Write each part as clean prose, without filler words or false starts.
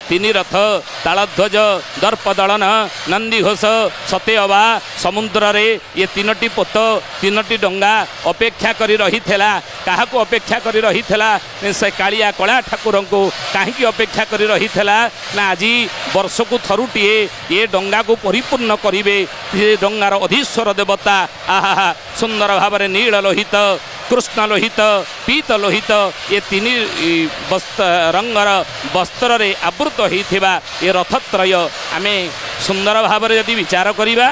तीन रथ तालध्वज दर्पदलन नंदीघोष सते अबा समुद्र रे ये तीनोटी पोत तीनोटी डंगा अपेक्षा करी रही थेला काहाको अपेक्षा करी रही थेला से कालिया कला ठाकुर को कहीं अपेक्षा करी रही थेला ना आज वर्ष को थरुटीए ये डंगा को परिपूर्ण करिवे ये डंगार अधीश्वर देवता आहा सुंदर भाव में नील लोहित कृष्ण लोहित पीत लोहित ये तीन रंगर वस्त्र रे आवृत होइथिबा ये रथत्रय आमे सुंदर भाव में यदि विचार करिबा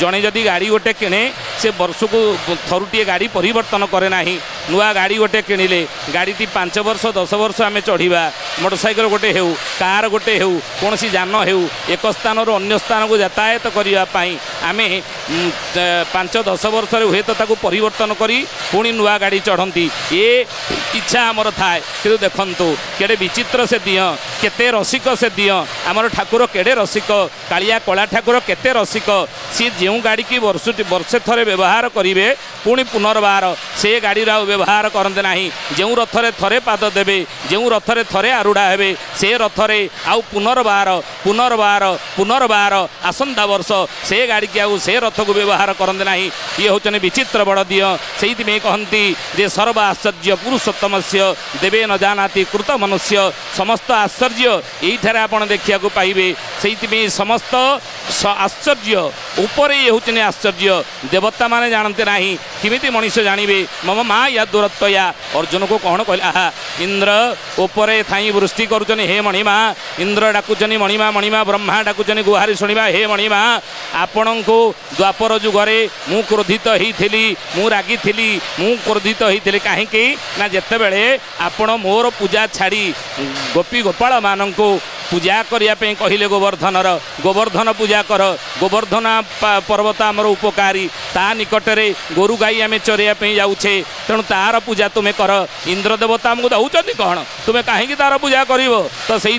जड़े जदि गाड़ी गोटे किणे से वर्ष को थरुटीए गाड़ी परिवर्तन करे ना नुआ गाड़ी गोटे किणिले गाड़ी 5 वर्ष 10 वर्ष आम चढ़ा मोटरसाइकेल गोटे हो कार गोटे हो कौन सी जान हो एक स्थान अन्य स्थान को यातायात करने आम 5-10 वर्ष हुए तो परिवर्तन करी पुणी नुआ गाड़ी चढ़ती ये इच्छा आमर थाए कि देखु केड़े विचित्र से दिय केते रसिक से दिय आमर ठाकुर केड़े रसिक कालिया कला ठाकुर केते रसिक सी जो गाड़ी की वर्षे थरे व्यवहार करेंगे पुणी पुनर्बार से गाड़ी व्यवहार करते ना जो रथरे थरे पाद देवे जो रथरे थरे आरूढ़ा हे से रथरे आउ पुनर्बार पुनर्बार पुनर्बार आसंता वर्ष से गाड़ी की आउ से रथ को व्यवहार करते ना ये हूँ विचित्र बड़ दिय से कहती जे सर्व आश्चर्य पुरुषोत्तम से देवे न जानाति कृत मनुष्य समस्त आश्चर्य यही आप देखा पाइबे से समस्त आश्चर्य ऊपर ये हूँ आश्चर्य देवता माने जानते ना किमिति मनुष्य जानिबे मम माँ या दूरत्वया अर्जुन को कौन कहले आहा इंद्र उपरे थाई वृष्टि करुचन हे मणिमा इंद्र डाकुचनी मणिमा ब्रह्मा डाकुचनी गुहारी शुणिबा हे मणिमा आपण को द्वापर जुगरे मु क्रोधित होइथिली मु रागी थिली मु क्रोधित होइथिली काहेकि ना जेते बेले आपण मोर पूजा छाड़ी गोपी गोपाल मानंको पूजा करने कहले गोवर्धन पूजा कर गोवर्धन पर्वत आमर उपकारी ता निकटरे गोरु गाई आम चरवाई जाऊे तेणु तार पूजा तुम्हें कर इंद्र देवता आमको दौरान कौन तुम्हें कहीं तार पूजा कर तो से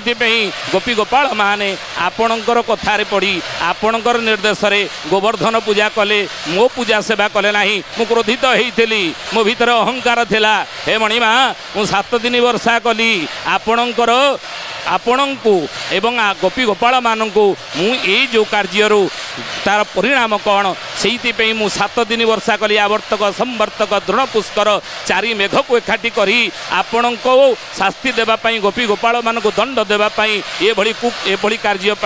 गोपी गोपाल माने आपणकर कथार पड़ी आपणकर निर्देश गोवर्धन पूजा कले मो पूजा सेवा कले ना मु क्रोधित होइथिली मो भीतर अहंकार थिला हे मणिमा मु 7 दिन वर्षा कली आपणकर आपणको एवं गोपी गोपाल मानू मुझे जो कार्य तार परिणाम कौन से मु 7 दिन वर्षा कली आवर्तक संवर्तक दृढ़ पुष्कर 4 मेघ को एकाठी करी आपण को शास्ति देवाई गोपी गोपाल मान को दंड देवाई ये कार्य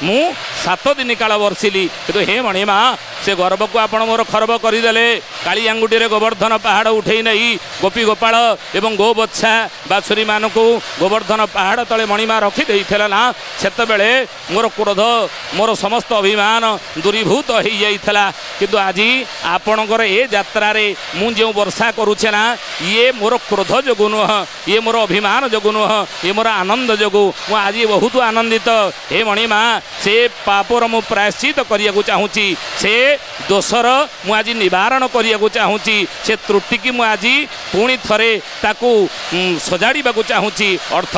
मु 7 दिन काल वर्षिली कि हे मणिमा से गर्व को आपण मोर खरब करदे काली आंगुठी गोवर्धन पहाड़ उठे नहीं गोपी गोपाल एवं गो बच्छा बाछुरी मान को गोवर्धन पहाड़ तले मणिमा रखी ना सेतबेले मोर क्रोध मोर समस्त अभिमान दूरीभूत हो जाइला किंतु आज आपणकर ए यात्रा मुझे वर्षा करुचे ना ये मोर क्रोध जोगु नुह ये मोर अभिमान जोगु नुह ये मोर आनंद जोगु मु आज बहुत आनंदित हे मणिमा से पापर मु प्रायश्चित करने चाहूँगी से दोषर मु आज निवारण करने चाहूँगी से त्रुटि की मु आज पुणी थरे ताकू सजाड़ा चाहूँगी अर्थ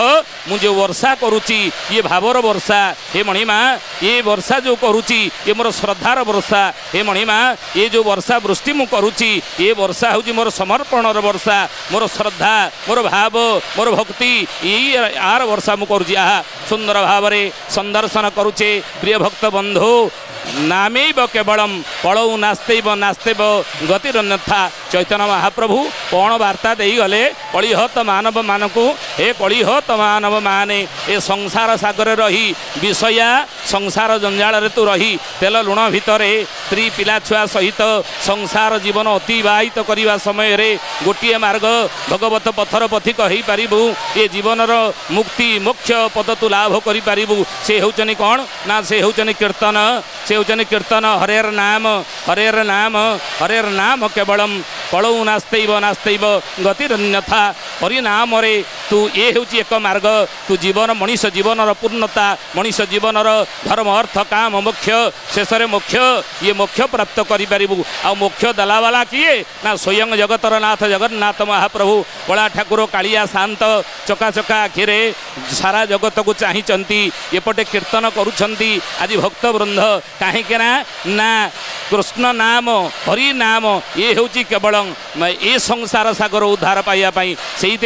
मुझे वर्षा करुची ये भावर वर्षा हे मणिमा ये वर्षा जो करुची ये मोर श्रद्धार वर्षा हे मणिमा ये जो वर्षा वृष्टि मु करुची ये वर्षा हूँ मोर समर्पणर वर्षा मोर श्रद्धा मोर भाव मोर भक्ति यही आर वर्षा मु करुची आहा सुंदर भाव में संदर्शन करुचे प्रिय भक्त बंधु नामेव केवलम पड़ऊ नास्तेव नास्तेव गतिरन्यथा चैतन्य महाप्रभु कौन वार्ता दे गले कलिहत मानव मानक हे कलिहत मानव माने ए संसार सागर रही विषया संसार जंजाल तू रही तेल लुण भितर स्त्री पिला छुआ सहित संसार जीवन अतिवाहित करने समय रे गोटे मार्ग भगवत पथर पथिक हो पारू ये जीवनर मुक्ति मोक्ष पद तू लाभ करूँ से होचनी कौन ना से होचनी कीर्तन से होचनी कीर्तन हरेर नाम केवलम पड़ऊ नास्तेव नास्तेव गतिरन्यथा परिणाम रे तू ये हूँ एक मार्ग तू जीवन मनीष जीवनर पूर्णता मनीष जीवनर धर्म अर्थ काम मोक्ष शेष मोक्ष ये मोक्ष प्राप्त करूँ आ मोक्ष दलावाला किए ना स्वयं जगतर नाथ जगन्नाथ महाप्रभु कला ठाकुर कालिया शांत चकाचका आखिरे सारा जगत को चाहिंती एपटे कीर्तन करुछंती आज भक्त वृंद कहीं ना कृष्ण नाम हरि नाम ये हूँ केवल एवं ए संसार सागर उद्धार पाइबापी से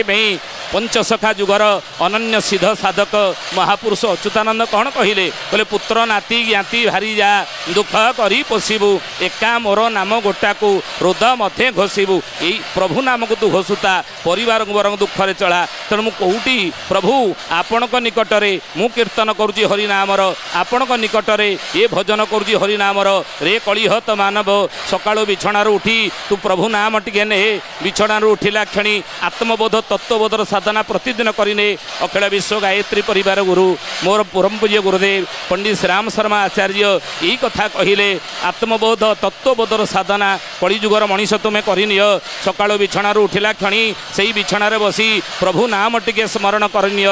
पंचसखा जुगर अनन्य सिद्ध साधक महापुरुष अच्युतानंद कौन कहले बोले पुत्र नाती ज्ञाति भारी जा दुख करी पोषिबू एका मोर नाम गोटाकू रोद मध्य घोषिबू यही प्रभु नाम को तू घोषुता परिवार वर दुखरे चला तेणु मु कौटी प्रभु आपण निकटरे मु कीर्तन करुची हरिनामर आपण निकटरे ये भजन करुची हरिनामर रे कलिहत मानव सकाळु बिछणारू उठी तू प्रभु नाम टिके ने बिछणारू उठिला क्षणी आत्मबोध तत्वबोधर साधना प्रतिदिन करिने अखिल विश्व गायत्री परिवार गुरु मोर परम पूज्य गुरुदेव पंडित श्रीराम शर्मा आचार्य यही कथा कहले आत्मबोध तत्वबोधर साधना कलिजुगर मनीष तुमे करनिय सकाळु बिछणारू उठिला क्षणी से बिछणार बसी प्रभु नाम टिके स्मरण करनिय।